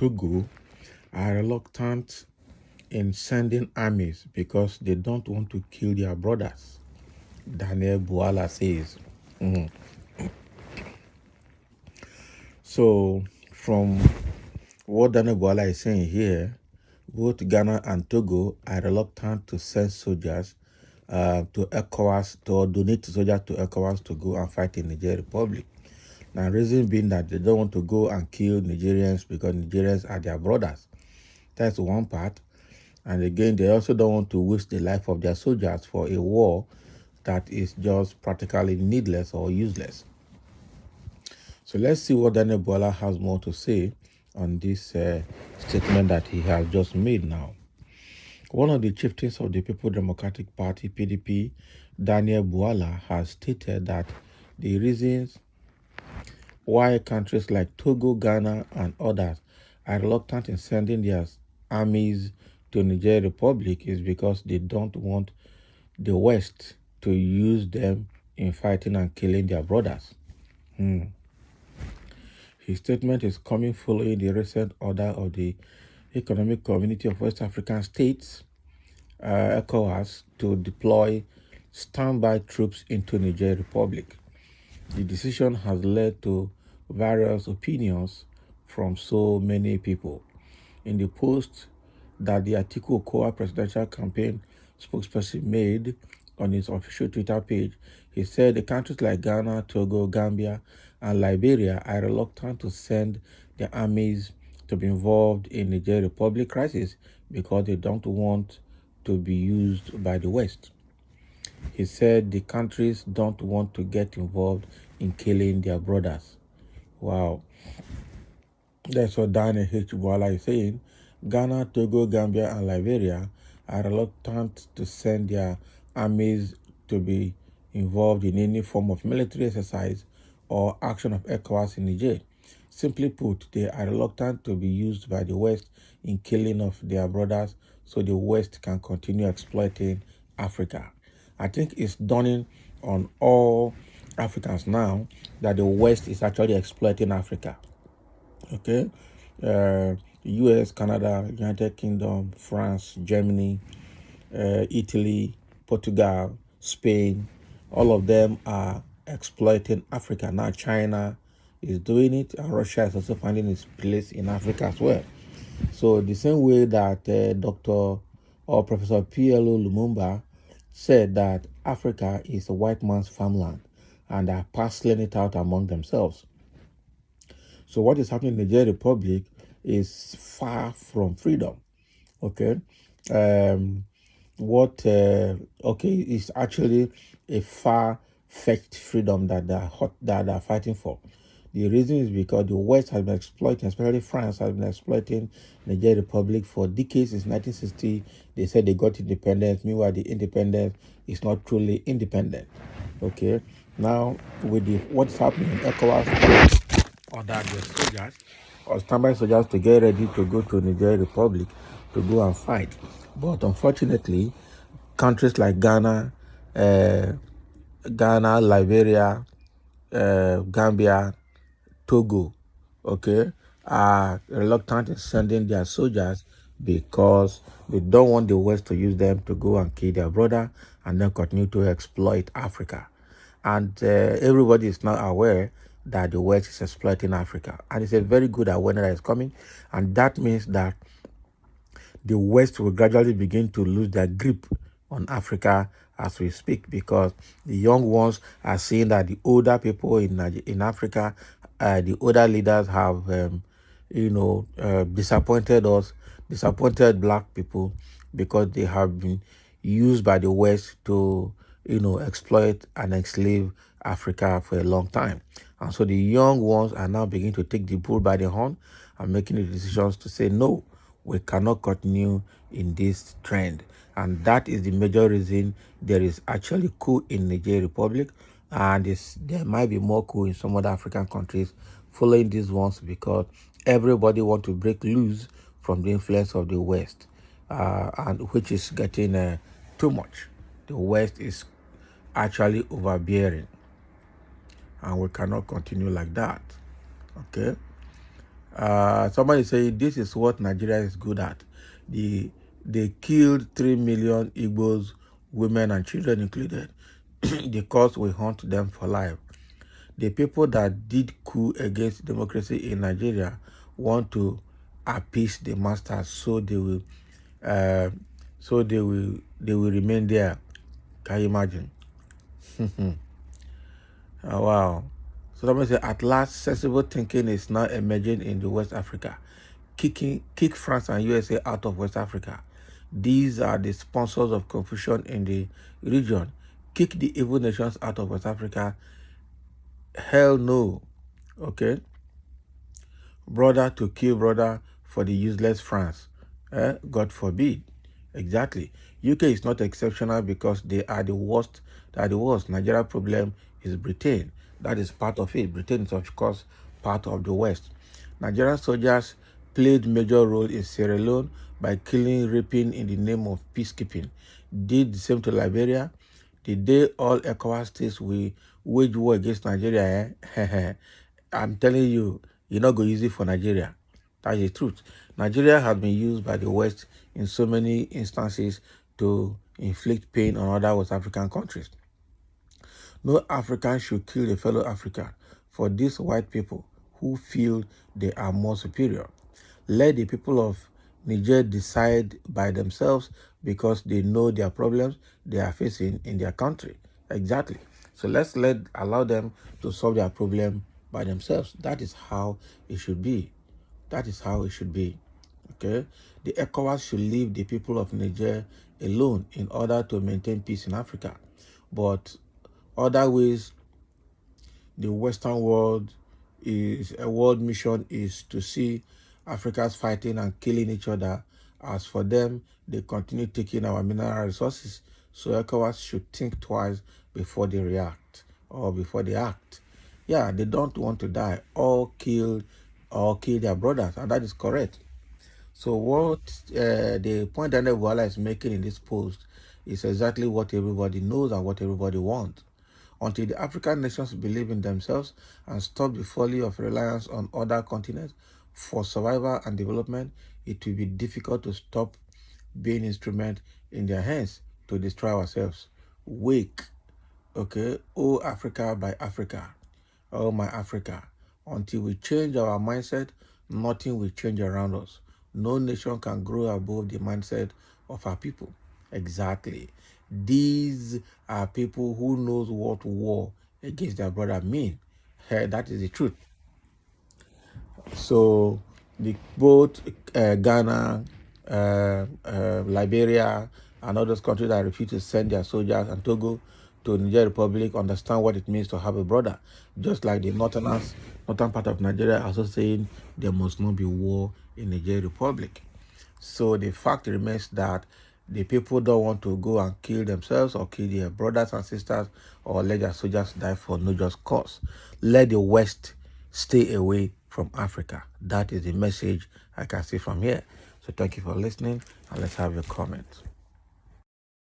Togo are reluctant in sending armies because they don't want to kill their brothers, Daniel Bouala says. Mhm. So, from what Daniel Bouala is saying here, both Ghana and Togo are reluctant to send soldiers to ECOWAS, to donate soldiers to ECOWAS to go and fight in Niger Republic. Now, reason being that they don't want to go and kill Nigerians because Nigerians are their brothers. That's one part. And again, they also don't want to waste the life of their soldiers for a war that is just practically needless or useless. So let's see what Daniel Bola has more to say on this statement that he has just made now. One of the chieftains of the People Democratic Party, PDP, Daniel Bouala, has stated that the reasons why countries like Togo, Ghana, and others are reluctant in sending their armies to Niger Republic is because they don't want the West to use them in fighting and killing their brothers. His statement is coming following the recent order of the Economic Community of West African States, ECOWAS, to deploy standby troops into Niger Republic. The decision has led to various opinions from so many people. In the post that the Atiku Okoa presidential campaign spokesperson made on his official Twitter page, he said the countries like Ghana, Togo, Gambia, and Liberia are reluctant to send their armies to be involved in the Niger Republic crisis because they don't want to be used by the West. He said the countries don't want to get involved in killing their brothers. Wow. That's what Daniel H. Bwala is saying. Ghana, Togo, Gambia, and Liberia are reluctant to send their armies to be involved in any form of military exercise or action of ECOWAS in Niger. Simply put, they are reluctant to be used by the West in killing of their brothers so the West can continue exploiting Africa. I think it's dawning on all Africans now that the West is actually exploiting Africa. Okay, U.S., Canada, United Kingdom, France, Germany, Italy, Portugal, Spain, all of them are exploiting Africa. Now China is doing it, and Russia is also finding its place in Africa as well. So the same way that Dr. or Professor P.L.O. Lumumba said that Africa is a white man's farmland and are parceling it out among themselves. So what is happening in the Niger Republic is far from freedom. Okay, is actually a far-fetched freedom that they're fighting for. The reason is because the West has been exploiting, especially France has been exploiting the Niger Republic for decades. Since 1960, they said they got independence. Meanwhile, the independence is not truly independent. Okay, now with what's happening in ECOWAS, ordered the soldiers or standby soldiers to get ready to go to Niger Republic to go and fight. But unfortunately, countries like Ghana, Liberia, Gambia, Togo, okay, are reluctant in sending their soldiers because they don't want the West to use them to go and kill their brother and then continue to exploit Africa. And everybody is now aware that the West is exploiting Africa. And it's a very good awareness that is coming. And that means that the West will gradually begin to lose their grip on Africa as we speak, because the young ones are seeing that the older people in Africa, the older leaders have, disappointed black people because they have been used by the West to, exploit and enslave Africa for a long time. And so the young ones are now beginning to take the bull by the horn and making the decisions to say, no, we cannot continue in this trend. And that is the major reason there is actually coup in Niger Republic, and there might be more coup in some other African countries following these ones, because everybody want to break loose from the influence of the West, and which is getting too much. The West is actually overbearing, and we cannot continue like that. Okay. Somebody say this is what Nigeria is good at. They killed 3 million Igbos, women and children included, because we hunt them for life. The people that did coup against democracy in Nigeria want to appease the masters, so uh, they will remain there. Can you imagine? Oh, wow. So somebody say, at last, sensible thinking is now emerging in the West Africa. Kick France and USA out of West Africa. These are the sponsors of confusion in the region. Kick the evil nations out of West Africa. Hell no. Okay. Brother to kill brother for the useless France. God forbid. Exactly. UK is not exceptional because they are the worst. They are the worst. Nigeria problem is Britain. That is part of it. Britain is, of course, part of the West. Nigerian soldiers played major role in Sierra Leone by killing, raping in the name of peacekeeping. Did the same to Liberia. The day all ECOWAS states will wage war against Nigeria, I'm telling you, you're not going to use it for Nigeria. That's the truth. Nigeria has been used by the West in so many instances to inflict pain on other West African countries. No African should kill a fellow African for these white people who feel they are more superior. Let the people of Niger decide by themselves because they know their problems they are facing in their country. Exactly. So let's allow them to solve their problem by themselves. That is how it should be. That is how it should be. Okay? The ECOWAS should leave the people of Niger alone in order to maintain peace in Africa. But other ways, the Western world is a world mission is to see Africans fighting and killing each other. As for them, they continue taking our mineral resources. So ECOWAS should think twice before they react or before they act. Yeah, they don't want to die or kill their brothers, and that is correct. So what the point Daniel Bwala is making in this post is exactly what everybody knows and what everybody wants. Until the African nations believe in themselves and stop the folly of reliance on other continents for survival and development, it will be difficult to stop being instrument in their hands to destroy ourselves. Wake, okay, oh Africa by Africa, oh my Africa. Until we change our mindset, nothing will change around us. No nation can grow above the mindset of our people. Exactly. These are people who knows what war against their brother mean. That is the truth. So both Ghana, Liberia, and other countries that refuse to send their soldiers, and Togo to Niger Republic understand what it means to have a brother. Just like the northern part of Nigeria are also saying there must not be war in Niger Republic. So the fact remains that the people don't want to go and kill themselves or kill their brothers and sisters or let their soldiers die for no just cause. Let the West stay away from Africa. That is the message I can see from here. So thank you for listening, and let's have your comments.